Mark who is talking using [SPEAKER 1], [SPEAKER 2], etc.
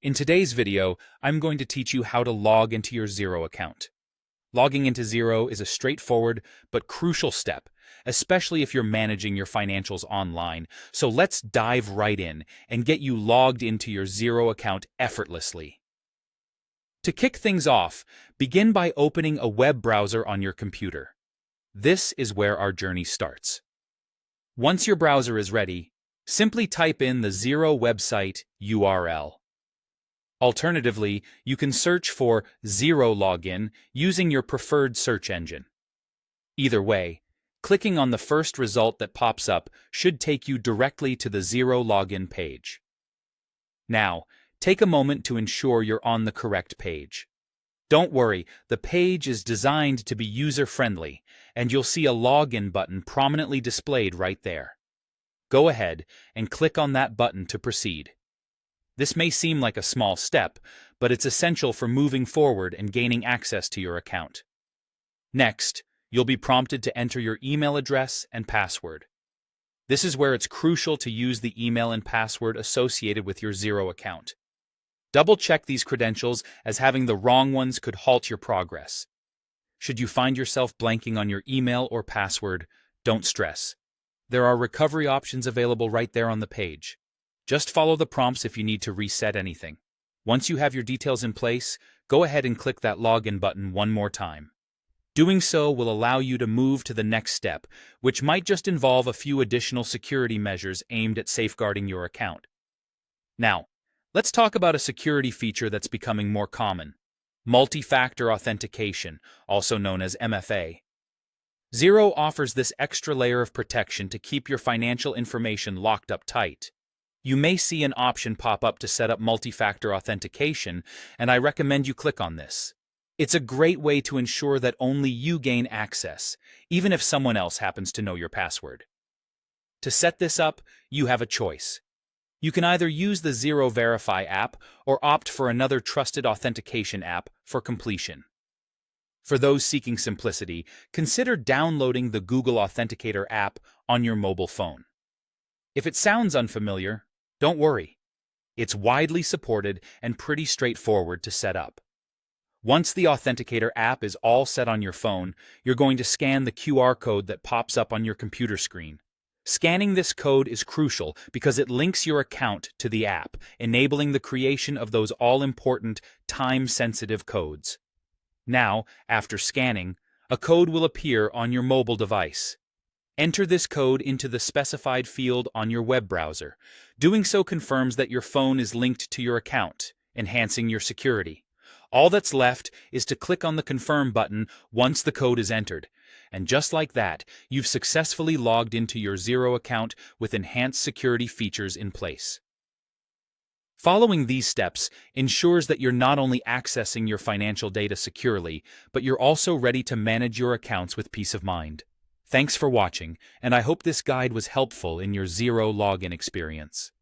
[SPEAKER 1] In today's video, I'm going to teach you how to log into your Xero account. Logging into Xero is a straightforward but crucial step, especially if you're managing your financials online. So let's dive right in and get you logged into your Xero account effortlessly. To kick things off, begin by opening a web browser on your computer. This is where our journey starts. Once your browser is ready, simply type in the Xero website URL. Alternatively, you can search for Xero login using your preferred search engine. Either way, clicking on the first result that pops up should take you directly to the Xero login page. Now, take a moment to ensure you're on the correct page. Don't worry, the page is designed to be user-friendly, and you'll see a login button prominently displayed right there. Go ahead and click on that button to proceed. This may seem like a small step, but it's essential for moving forward and gaining access to your account. Next, you'll be prompted to enter your email address and password. This is where it's crucial to use the email and password associated with your Xero account. Double-check these credentials, as having the wrong ones could halt your progress. Should you find yourself blanking on your email or password, don't stress. There are recovery options available right there on the page. Just follow the prompts if you need to reset anything. Once you have your details in place, go ahead and click that login button one more time. Doing so will allow you to move to the next step, which might just involve a few additional security measures aimed at safeguarding your account. Now, let's talk about a security feature that's becoming more common: multi-factor authentication, also known as MFA. Xero offers this extra layer of protection to keep your financial information locked up tight. You may see an option pop up to set up multi-factor authentication, and I recommend you click on this. It's a great way to ensure that only you gain access, even if someone else happens to know your password. To set this up, you have a choice. You can either use the Xero Verify app or opt for another trusted authentication app for completion. For those seeking simplicity, consider downloading the Google Authenticator app on your mobile phone. If it sounds unfamiliar, don't worry. It's widely supported and pretty straightforward to set up. Once the Authenticator app is all set on your phone, you're going to scan the QR code that pops up on your computer screen. Scanning this code is crucial because it links your account to the app, enabling the creation of those all-important, time-sensitive codes. Now, after scanning, a code will appear on your mobile device. Enter this code into the specified field on your web browser. Doing so confirms that your phone is linked to your account, enhancing your security. All that's left is to click on the Confirm button once the code is entered. And just like that, you've successfully logged into your Xero account with enhanced security features in place. Following these steps ensures that you're not only accessing your financial data securely, but you're also ready to manage your accounts with peace of mind. Thanks for watching, and I hope this guide was helpful in your Xero login experience.